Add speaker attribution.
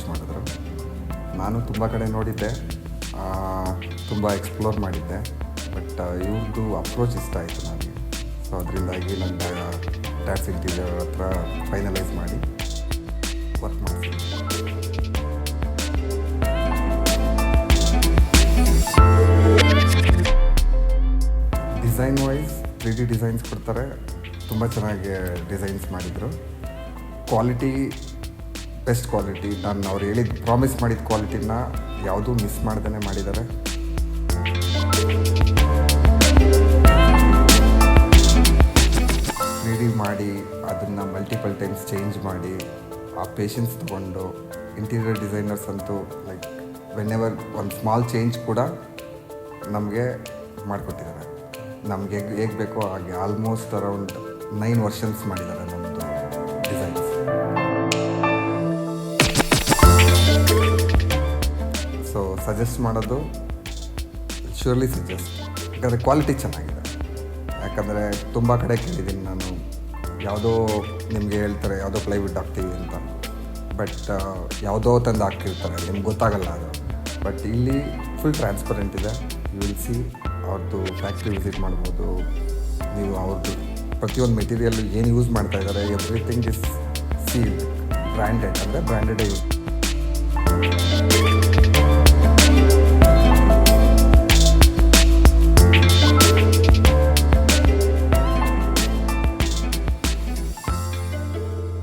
Speaker 1: Approach ಮಾಡಿದ್ರು. ನಾನು ತುಂಬ ಕಡೆ ನೋಡಿದ್ದೆ, ತುಂಬ ಎಕ್ಸ್ಪ್ಲೋರ್ ಮಾಡಿದ್ದೆ, ಬಟ್ ಇವ್ರದ್ದು ಅಪ್ರೋಚ್ ಇಷ್ಟ ಆಯಿತು ನನಗೆ. ಸೊ ಅದರಿಂದಾಗಿ ನನ್ನ ಟ್ಯಾಕ್ಸ್ ಇಂಟೀರಿಯರ್ ಹತ್ರ ಫೈನಲೈಸ್ ಮಾಡಿ ವರ್ಕ್ ಮಾಡ್ತೀನಿ. ಡಿಸೈನ್ ವೈಸ್ 3D ಡಿಸೈನ್ಸ್ ಕೊಡ್ತಾರೆ, ತುಂಬ ಚೆನ್ನಾಗಿ ಡಿಸೈನ್ಸ್ ಮಾಡಿದರು. ಕ್ವಾಲಿಟಿ ಬೆಸ್ಟ್ ಕ್ವಾಲಿಟಿ, ನಾನು ಅವ್ರು ಹೇಳಿದ ಪ್ರಾಮಿಸ್ ಮಾಡಿದ ಕ್ವಾಲಿಟಿನ ಯಾವುದೂ ಮಿಸ್ ಮಾಡ್ದೇ ಮಾಡಿದ್ದಾರೆ. ಮಾಡಿ ಅದನ್ನು ಮಲ್ಟಿಪಲ್ ಟೈಮ್ಸ್ ಚೇಂಜ್ ಮಾಡಿ ಆ ಪೇಷನ್ಸ್ ತೊಗೊಂಡು ಇಂಟೀರಿಯರ್ ಡಿಸೈನರ್ಸ್ ಅಂತೂ ಲೈಕ್ ವೆನ್ಎವರ್ ಒಂದು ಸ್ಮಾಲ್ ಚೇಂಜ್ ಕೂಡ ನಮಗೆ ಮಾಡಿಕೊಟ್ಟಿದ್ದಾರೆ. ನಮಗೆ ಹೇಗೆ ಬೇಕೋ ಹಾಗೆ ಆಲ್ಮೋಸ್ಟ್ ಅರೌಂಡ್ 9 ವರ್ಷನ್ಸ್ ಮಾಡಿದ್ದಾರೆ ನಮ್ಮದು ಡಿಸೈನ್ಸ್. ಸೊ ಸಜೆಸ್ಟ್ ಮಾಡೋದು ಶ್ಯೂರ್ಲಿ ಸಜೆಸ್ಟ್, ಯಾಕಂದರೆ ಕ್ವಾಲಿಟಿ ಚೆನ್ನಾಗಿದೆ. ಯಾಕಂದರೆ ತುಂಬ ಕಡೆ ಕೇಳಿದ್ದೀನಿ ನಾನು, ಯಾವುದೋ ನಿಮಗೆ ಹೇಳ್ತಾರೆ ಯಾವುದೋ ಪ್ಲೈವುಡ್ ಹಾಕ್ತೀವಿ ಅಂತ, ಬಟ್ ಯಾವುದೋ ತಂದು ಹಾಕಿರ್ತಾರೆ, ನಿಮ್ಗೆ ಗೊತ್ತಾಗಲ್ಲ ಅದು. ಬಟ್ ಇಲ್ಲಿ ಫುಲ್ ಟ್ರಾನ್ಸ್ಪರೆಂಟ್ ಇದೆ. ಯು ವಿಲ್ ಸಿ ಅವ್ರದ್ದು ಫ್ಯಾಕ್ಟ್ರಿ ವಿಸಿಟ್ ಮಾಡ್ಬೋದು ನೀವು. ಅವ್ರದ್ದು ಪ್ರತಿಯೊಂದು ಮೆಟೀರಿಯಲ್ಲು ಏನು ಯೂಸ್ ಮಾಡ್ತಾ ಇದ್ದಾರೆ, ಎವ್ರಿಥಿಂಗ್ ಇಸ್ ಸೀಲ್ಡ್, ಬ್ರ್ಯಾಂಡೆಡ್, ಅಂದರೆ ಬ್ರ್ಯಾಂಡೆಡೇ ಯೂಸ್.